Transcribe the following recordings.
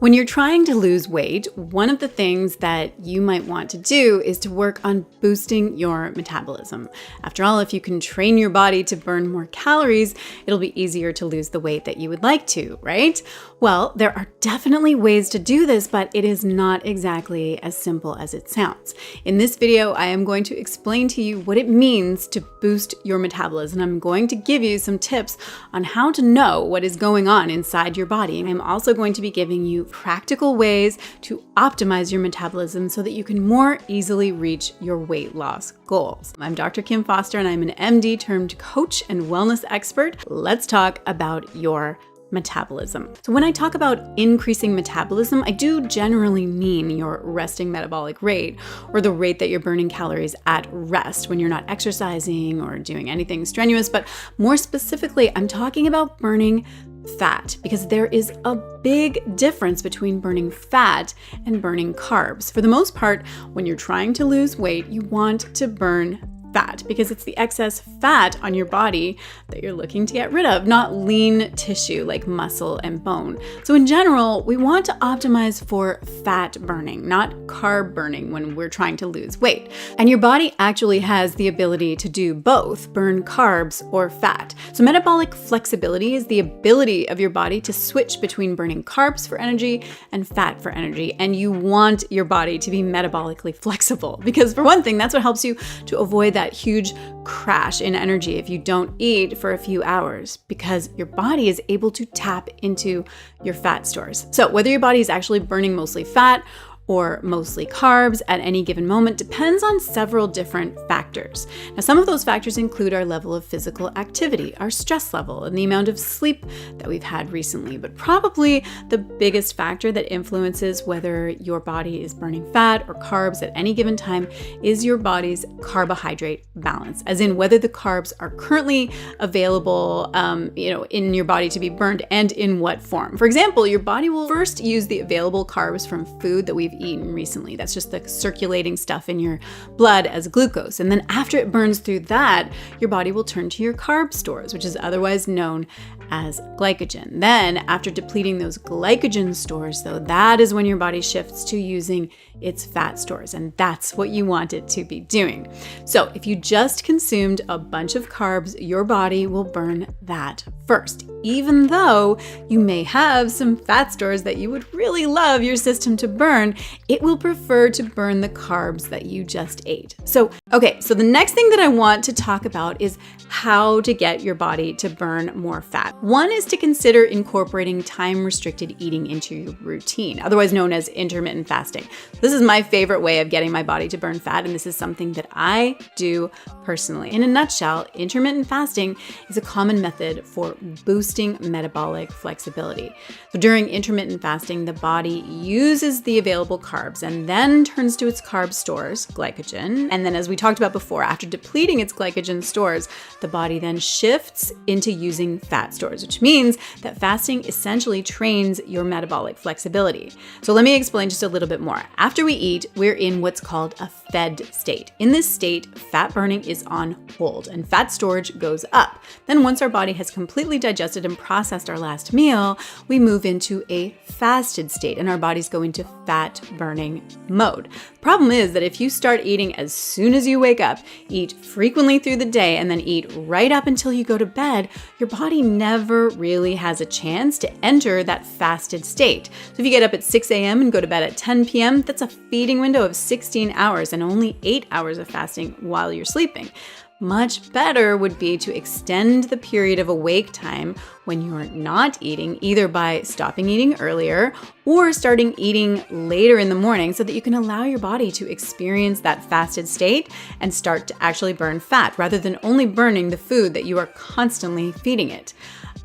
When you're trying to lose weight, one of the things that you might want to do is to work on boosting your metabolism. After all, if you can train your body to burn more calories, it'll be easier to lose the weight that you would like to, right? Well, there are definitely ways to do this, but it is not exactly as simple as it sounds. In this video, I am going to explain to you what it means to boost your metabolism. I'm going to give you some tips on how to know what is going on inside your body. I'm also going to be giving you practical ways to optimize your metabolism so that you can more easily reach your weight loss goals. I'm Dr. Kim Foster, and I'm an MD turned coach and wellness expert. Let's talk about your metabolism. So when I talk about increasing metabolism, I do generally mean your resting metabolic rate, or the rate that you're burning calories at rest when you're not exercising or doing anything strenuous. But more specifically, I'm talking about burning fat, because there is a big difference between burning fat and burning carbs. For the most part, when you're trying to lose weight, you want to burn fat because it's the excess fat on your body that you're looking to get rid of, not lean tissue like muscle and bone. So in general, we want to optimize for fat burning, not carb burning when we're trying to lose weight. And your body actually has the ability to do both, burn carbs or fat. So metabolic flexibility is the ability of your body to switch between burning carbs for energy and fat for energy. And you want your body to be metabolically flexible because, for one thing, that's what helps you to avoid that huge crash in energy if you don't eat for a few hours, because your body is able to tap into your fat stores. So whether your body is actually burning mostly fat or mostly carbs at any given moment depends on several different factors. Now, some of those factors include our level of physical activity, our stress level, and the amount of sleep that we've had recently. But probably the biggest factor that influences whether your body is burning fat or carbs at any given time is your body's carbohydrate balance, as in whether the carbs are currently available in your body to be burned and in what form. For example, your body will first use the available carbs from food that we've eaten recently. That's just the circulating stuff in your blood as glucose. And then after it burns through that, your body will turn to your carb stores, which is otherwise known as glycogen. Then after depleting those glycogen stores, though, that is when your body shifts to using its fat stores. And that's what you want it to be doing. So if you just consumed a bunch of carbs, your body will burn that first, even though you may have some fat stores that you would really love your system to burn. It will prefer to burn the carbs that you just ate. So the next thing that I want to talk about is how to get your body to burn more fat. One is to consider incorporating time-restricted eating into your routine, otherwise known as intermittent fasting. This is my favorite way of getting my body to burn fat, and this is something that I do personally. In a nutshell, intermittent fasting is a common method for boosting metabolic flexibility. So during intermittent fasting, the body uses the available carbs and then turns to its carb stores, glycogen. And then, as we talked about before, after depleting its glycogen stores, the body then shifts into using fat stores, which means that fasting essentially trains your metabolic flexibility. So let me explain just a little bit more. After we eat, we're in what's called a fed state. In this state, fat burning is on hold and fat storage goes up. Then once our body has completely digested and processed our last meal, we move into a fasted state and our bodies go into fat burning mode. The problem is that if you start eating as soon as you wake up, eat frequently through the day, and then eat right up until you go to bed, your body never really has a chance to enter that fasted state. So if you get up at 6 a.m. and go to bed at 10 p.m., that's a feeding window of 16 hours and only 8 hours of fasting while you're sleeping. Much better would be to extend the period of awake time when you're not eating, either by stopping eating earlier or starting eating later in the morning, so that you can allow your body to experience that fasted state and start to actually burn fat rather than only burning the food that you are constantly feeding it.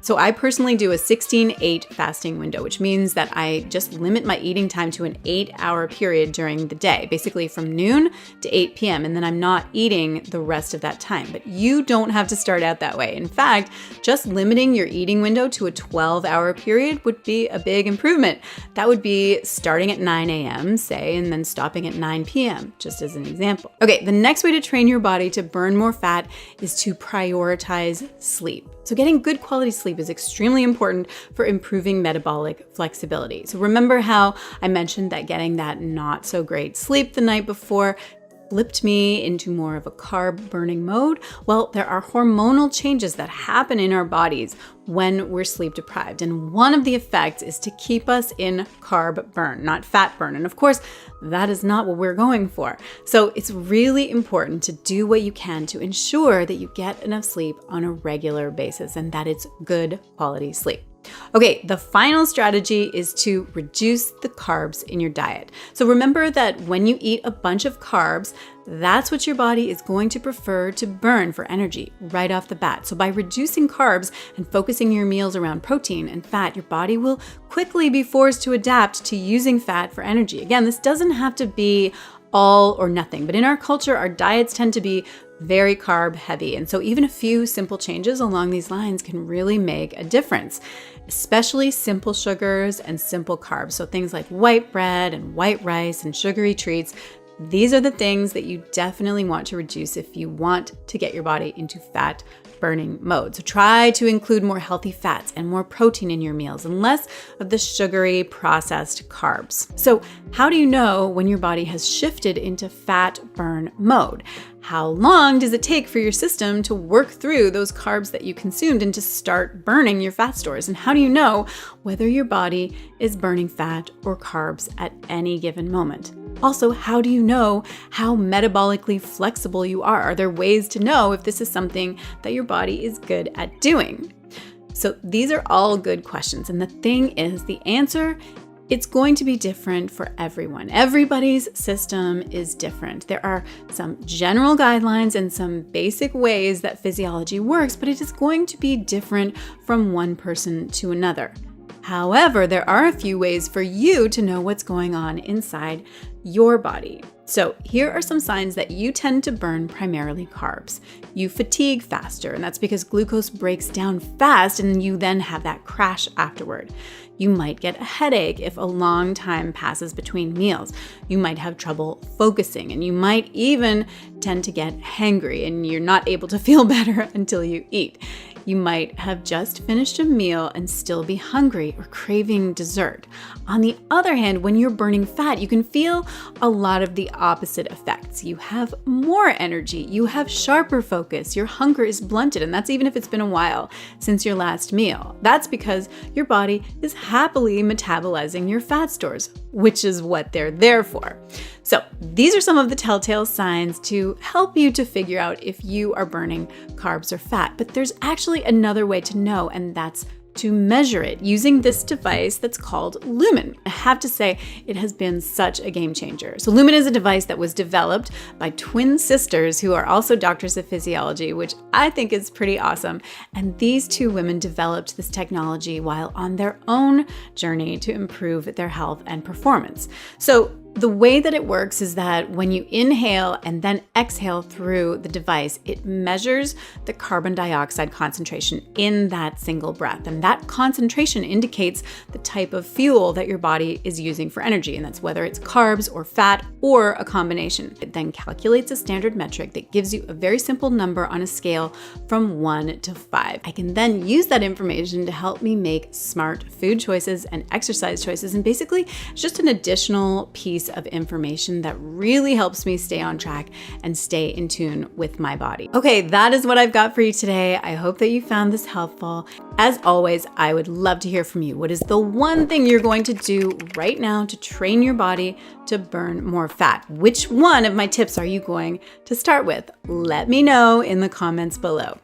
So I personally do a 16-8 fasting window, which means that I just limit my eating time to an 8-hour period during the day, basically from noon to 8 p.m. And then I'm not eating the rest of that time. But you don't have to start out that way. In fact, just limiting your eating window to a 12-hour period would be a big improvement. That would be starting at 9 a.m., say, and then stopping at 9 p.m., just as an example. Okay, the next way to train your body to burn more fat is to prioritize sleep. So getting good quality sleep sleep is extremely important for improving metabolic flexibility. So remember how I mentioned that getting that not so great sleep the night before flipped me into more of a carb burning mode? Well, there are hormonal changes that happen in our bodies when we're sleep deprived. And one of the effects is to keep us in carb burn, not fat burn. And of course, that is not what we're going for. So it's really important to do what you can to ensure that you get enough sleep on a regular basis and that it's good quality sleep. Okay, the final strategy is to reduce the carbs in your diet. So remember that when you eat a bunch of carbs, that's what your body is going to prefer to burn for energy right off the bat. So by reducing carbs and focusing your meals around protein and fat, your body will quickly be forced to adapt to using fat for energy. Again, this doesn't have to be all or nothing, but in our culture, our diets tend to be very carb heavy. And so even a few simple changes along these lines can really make a difference, especially simple sugars and simple carbs. So things like white bread and white rice and sugary treats. These are the things that you definitely want to reduce if you want to get your body into fat burning mode. So try to include more healthy fats and more protein in your meals and less of the sugary processed carbs. So how do you know when your body has shifted into fat burn mode? How long does it take for your system to work through those carbs that you consumed and to start burning your fat stores? And how do you know whether your body is burning fat or carbs at any given moment? Also, how do you know how metabolically flexible you are? Are there ways to know if this is something that your body is good at doing? So these are all good questions. And the thing is, the answer, it's going to be different for everyone. Everybody's system is different. There are some general guidelines and some basic ways that physiology works, but it is going to be different from one person to another. However, there are a few ways for you to know what's going on inside your body. So here are some signs that you tend to burn primarily carbs. You fatigue faster, and that's because glucose breaks down fast and you then have that crash afterward. You might get a headache if a long time passes between meals. You might have trouble focusing, and you might even tend to get hangry and you're not able to feel better until you eat. You might have just finished a meal and still be hungry or craving dessert. On the other hand, when you're burning fat, you can feel a lot of the opposite effects. You have more energy, you have sharper focus, your hunger is blunted, and that's even if it's been a while since your last meal. That's because your body is happily metabolizing your fat stores, which is what they're there for. So these are some of the telltale signs to help you to figure out if you are burning carbs or fat. But there's actually another way to know, and that's to measure it using this device that's called Lumen. I have to say, it has been such a game changer. So Lumen is a device that was developed by twin sisters who are also doctors of physiology, which I think is pretty awesome. And these two women developed this technology while on their own journey to improve their health and performance. So the way that it works is that when you inhale and then exhale through the device, it measures the carbon dioxide concentration in that single breath. And that concentration indicates the type of fuel that your body is using for energy. And that's whether it's carbs or fat or a combination. It then calculates a standard metric that gives you a very simple number on a scale from 1 to 5. I can then use that information to help me make smart food choices and exercise choices. And basically, it's just an additional piece of information that really helps me stay on track and stay in tune with my body. Okay, that is what I've got for you today. I hope that you found this helpful. As always, I would love to hear from you. What is the one thing you're going to do right now to train your body to burn more fat? Which one of my tips are you going to start with? Let me know in the comments below.